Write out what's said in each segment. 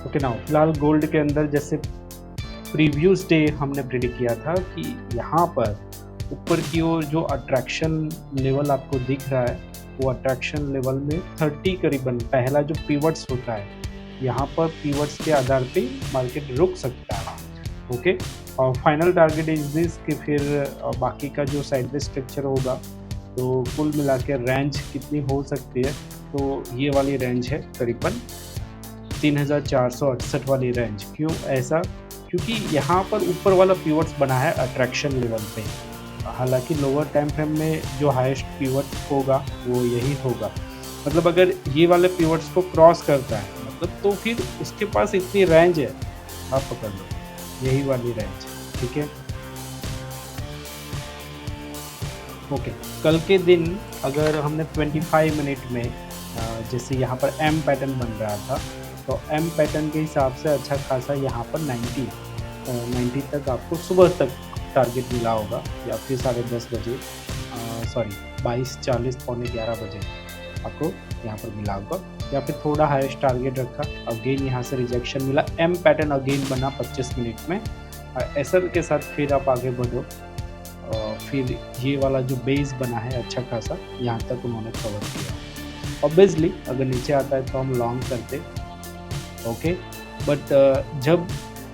Okay now फिलहाल gold के अंदर जैसे प्रीवियस डे हमने प्रिडिक्ट किया था कि यहाँ पर ऊपर की ओर जो अट्रैक्शन लेवल आपको दिख रहा है, वो अट्रैक्शन लेवल में 30 करीबन पहला जो पिवट्स होता है, यहाँ पर पिवट्स के आधार पे मार्केट रुक सकता है। ओके, और फाइनल टारगेट इज दिस कि फिर बाकी का जो साइडवेज स्ट्रक्चर होगा, तो कुल मिला के रेंज कितनी हो सकती है, तो ये वाली रेंज है करीबन 3468 वाली रेंज। क्यों ऐसा? क्योंकि यहाँ पर ऊपर वाला पिवट्स बना है अट्रैक्शन लेवल पे, हालांकि लोअर टाइम फ्रेम में जो हाईएस्ट पिवट होगा वो यही होगा। मतलब अगर ये वाले पिवट्स को क्रॉस करता है मतलब, तो फिर उसके पास इतनी रेंज है, आप पकड़ लो यही वाली रेंज। ठीक है, ओके। कल के दिन अगर हमने 25 मिनट में जैसे यहाँ पर एम पैटर्न बन रहा था, तो एम पैटर्न के हिसाब से अच्छा खासा यहाँ पर 90 तक आपको सुबह तक टारगेट मिला होगा, या फिर 10:30 बजे, सॉरी 22:40 पौने 11 बजे आपको यहाँ पर मिला होगा, या फिर थोड़ा हाईएस्ट टारगेट रखा, अगेन यहाँ से रिजेक्शन मिला, एम पैटर्न अगेन बना 25 मिनट में, एसएल के साथ फिर आप आगे बढ़ो, फिर ये वाला जो बेस बना है अच्छा खासा यहाँ तक उन्होंने कवर किया। ऑब्वियसली अगर नीचे आता है तो हम लॉन्ग करते, ओके, बट जब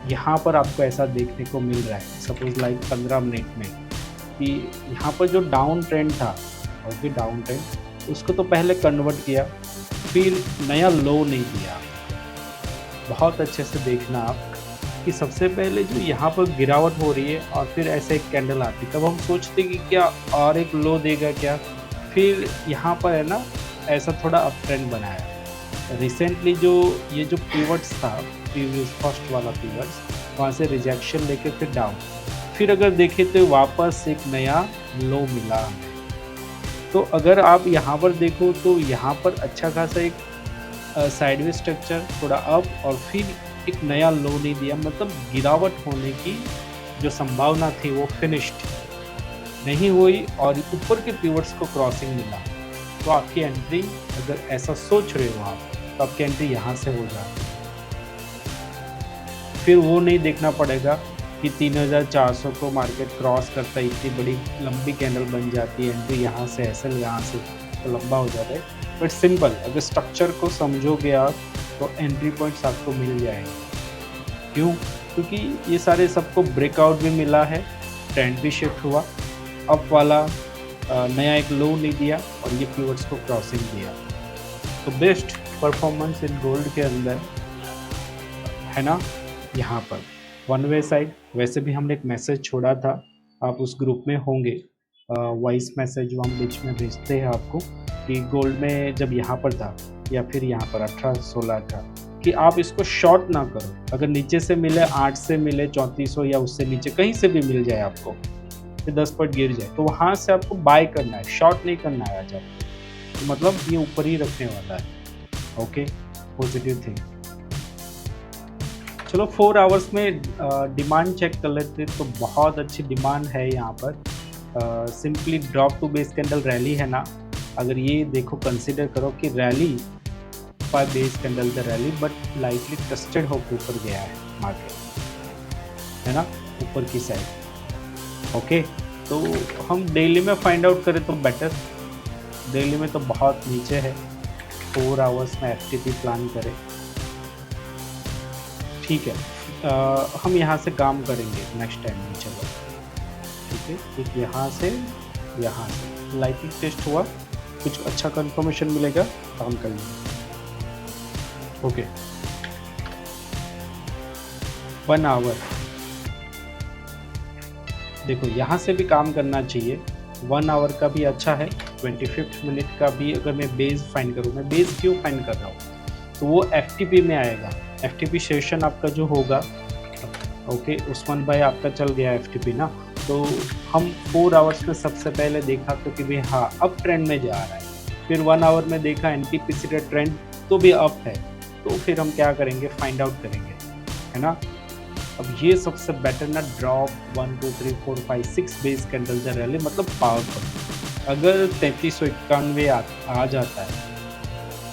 यहाँ पर आपको ऐसा देखने को मिल रहा है, सपोज लाइक 15 मिनट में, कि यहाँ पर जो डाउन ट्रेंड था, ओके, डाउन ट्रेंड उसको तो पहले कन्वर्ट किया, फिर नया लो नहीं दिया। बहुत अच्छे से देखना आप कि सबसे पहले जो यहाँ पर गिरावट हो रही है और फिर ऐसे एक कैंडल आती, तब हम सोचते कि क्या और एक लो देगा क्या, फिर यहाँ पर है ना ऐसा थोड़ा अप ट्रेंड बनाया। रिसेंटली जो ये जो पिवट्स था, प्रीवियस फर्स्ट वाला पिवट्स, वहाँ से रिजेक्शन लेके फिर डाउन, फिर अगर देखें तो वापस एक नया लो मिला हमें। तो अगर आप यहाँ पर देखो तो यहाँ पर अच्छा खासा एक साइडवेज स्ट्रक्चर, थोड़ा अप, और फिर एक नया लो नहीं दिया, मतलब गिरावट होने की जो संभावना थी वो फिनिश्ड नहीं हुई, और ऊपर के पिवट्स को क्रॉसिंग मिला। तो आपकी एंट्री, अगर ऐसा सोच रहे हो आप, तो आपकी एंट्री यहाँ से हो जाती है। फिर वो नहीं देखना पड़ेगा कि 3400 को मार्केट क्रॉस करता है, इतनी बड़ी लंबी कैंडल बन जाती है, एंट्री यहाँ से ऐसे, यहाँ से तो लंबा हो जाता है। बट सिंपल अगर स्ट्रक्चर को समझोगे आप, तो एंट्री पॉइंट्स आपको मिल जाएंगे। क्यों? क्योंकि ये सारे सबको ब्रेकआउट भी मिला है, ट्रेंड भी शिफ्ट हुआ, अप वाला नया एक लो नहीं दिया, और ये पिवट्स को क्रॉसिंग दिया। तो बेस्ट परफॉर्मेंस इन गोल्ड के अंदर है ना यहाँ पर वन वे साइड। वैसे भी हमने एक मैसेज छोड़ा था, आप उस ग्रुप में होंगे, वॉइस मैसेज जो हम बीच में भेजते हैं आपको, कि गोल्ड में जब यहाँ पर था या फिर यहाँ पर 18-16 था, कि आप इसको शॉर्ट ना करो। अगर नीचे से मिले 8 से मिले 3400 या उससे नीचे कहीं से भी मिल जाए आपको, फिर 10 पॉइंट गिर जाए, तो वहाँ से आपको बाय करना है, शॉर्ट नहीं करना है। जब तो मतलब ये ऊपर ही रखने वाला है। Okay, positive thing. चलो 4 आवर्स में डिमांड चेक कर लेते, तो बहुत अच्छी डिमांड है यहाँ पर। Simply drop to base candle rally है ना, अगर ये देखो कंसिडर करो कि rally by base candle the rally, but lightly trusted होकर ऊपर गया है मार्केट, है ना, ऊपर की साइड। ओके, तो हम डेली में फाइंड आउट करें तो बेटर, डेली में तो बहुत नीचे है। 4 आवर्स में एफटीपी प्लान करें, ठीक है। हम यहाँ से काम करेंगे नेक्स्ट टाइम में, चलो ठीक है। एक यहाँ से लाइटली टेस्ट हुआ, कुछ अच्छा कंफर्मेशन मिलेगा तो हम कर लेंगे। ओके, 1 आवर देखो यहाँ से भी काम करना चाहिए। 1 आवर का भी अच्छा है, 25 मिनट का भी। अगर मैं बेस फाइंड करूँ, मैं बेस क्यों फाइंड कर रहा हूँ, तो वो एफटीपी में आएगा। एफटीपी सेशन आपका जो होगा, ओके, उस्मान भाई आपका चल गया एफटीपी ना, तो हम 4 आवर्स में सबसे पहले देखा तो कि भाई हाँ अप ट्रेंड में जा रहा है। फिर 1 आवर में देखा एंटीपिसिटेड ट्रेंड तो भी अप है, तो फिर हम क्या करेंगे, फाइंड आउट करेंगे, है ना। अब ये सबसे बेटर ना, drop 1 2 3 4 5 6 base candle the rally, मतलब पावरफुल। अगर 3391 आ जाता है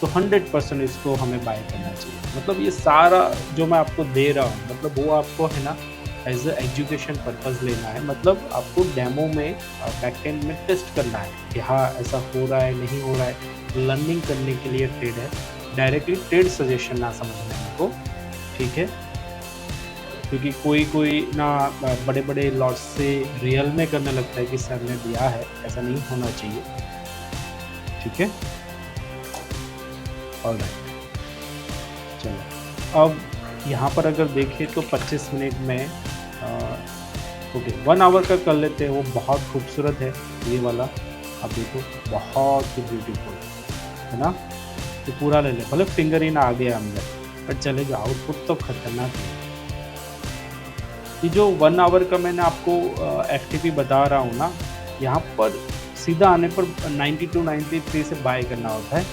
तो 100% इसको हमें बाय करना चाहिए। मतलब ये सारा जो मैं आपको दे रहा हूँ, मतलब वो आपको है ना एज़ अ एजुकेशन पर्पज़ लेना है। मतलब आपको डेमो में बैकएंड में टेस्ट करना है कि हाँ, ऐसा हो रहा है, नहीं हो रहा है। लर्निंग करने के लिए ट्रेड है। डायरेक्टली ट्रेड सजेशन ना समझना है आपको, ठीक है? क्योंकि कोई-कोई ना बड़े-बड़े लॉट्स से रियल में करने लगता है कि सर ने दिया है, ऐसा नहीं होना चाहिए, ठीक है? ऑलराइट, चलो। अब यहाँ पर अगर देखें तो 25 मिनट में ओके 1 आवर का कर लेते हैं, वो बहुत खूबसूरत है ये वाला। आप देखो बहुत ही ब्यूटीफुल, है ना? तो पूरा ले लें, भले फिंगर इन आ गया अंदर, पर चलेगा, आउटपुट तो खतरनाक है। ये जो 1 आवर का मैंने आपको एफटीपी बता रहा हूँ ना, यहाँ पर सीधा आने पर 92 93 से बाय करना होता है।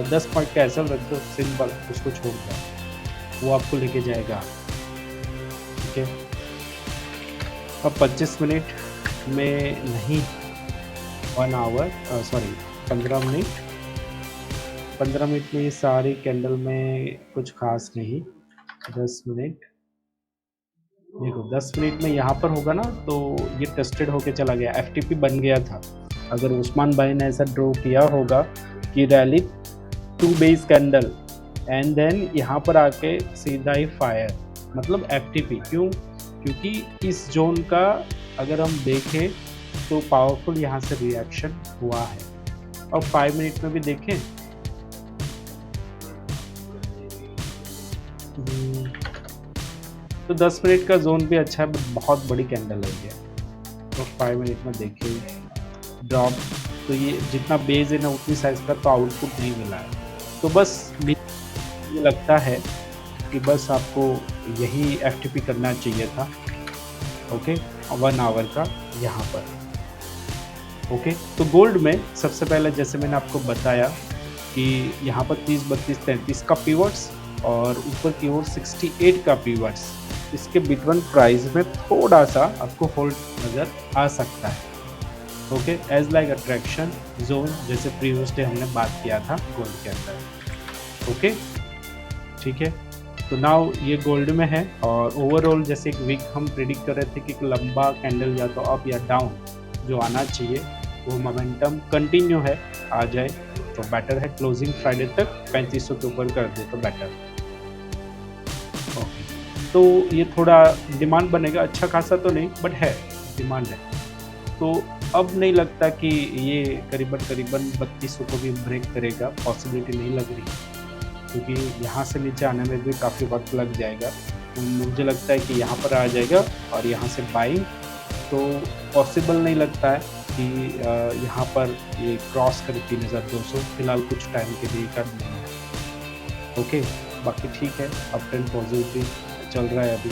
10 पॉइंट का एसएल रख दो, सिंपल, उसको छोड़ दो, वो आपको लेके जाएगा, ठीक है? अब 25 मिनट में नहीं, 1 आवर सॉरी 15 मिनट, 15 मिनट में ये सारी कैंडल में कुछ खास नहीं। 10 मिनट देखो 10 मिनट में यहाँ पर होगा ना, तो ये टेस्टेड होके चला गया, एफटीपी बन गया था। अगर उस्मान भाई ने ऐसा ड्रॉ किया होगा कि rally 2 base candle and then यहाँ पर आके सीधा ही फायर, मतलब एफटीपी। क्यों? क्योंकि इस जोन का अगर हम देखें तो पावरफुल यहाँ से रिएक्शन हुआ है। और 5 मिनट में भी देखें, तो 10 मिनट का जोन भी अच्छा है, बट बहुत बड़ी कैंडल है ये। तो 5 मिनट में देखिए ड्रॉप, तो ये जितना बेस है ना उतनी साइज का तो आउटपुट नहीं मिला है। तो बस ये लगता है कि बस आपको यही एफटीपी करना चाहिए था, ओके 1 आवर का यहाँ पर, ओके। तो गोल्ड में सबसे पहले जैसे मैंने आपको बताया कि यहाँ पर 30 32 33 का पीवर्ड्स और ऊपर की ओर 68 का पीवर्ड्स, इसके बिटवीन प्राइस में थोड़ा सा आपको होल्ड नज़र आ सकता है, okay. As like attraction zone, जैसे प्रीवियस डे हमने बात किया था गोल्ड के अंदर, ओके, ठीक है। तो नाउ ये गोल्ड में है, और ओवरऑल जैसे एक वीक हम प्रिडिक्ट कर रहे थे कि एक लंबा कैंडल या तो अप या डाउन जो आना चाहिए, वो मोमेंटम कंटिन्यू है, आ जाए तो बेटर है। क्लोजिंग फ्राइडे तक 3500 के ऊपर कर दे तो बेटर, ओके। तो ये थोड़ा डिमांड बनेगा, अच्छा खासा तो नहीं बट है, डिमांड है। तो अब नहीं लगता कि ये करीबन 3200 को भी ब्रेक करेगा, पॉसिबिलिटी नहीं लग रही, क्योंकि यहाँ से नीचे आने में भी काफ़ी वक्त लग जाएगा। तो मुझे लगता है कि यहाँ पर आ जाएगा, और यहाँ से बाइंग तो पॉसिबल नहीं लगता है कि यहाँ पर ये क्रॉस करे 3200, फिलहाल कुछ टाइम के लिए कर नहीं है, ओके। बाकी ठीक है, अप ट्रेंड पॉजिटिव चल रहा है अभी।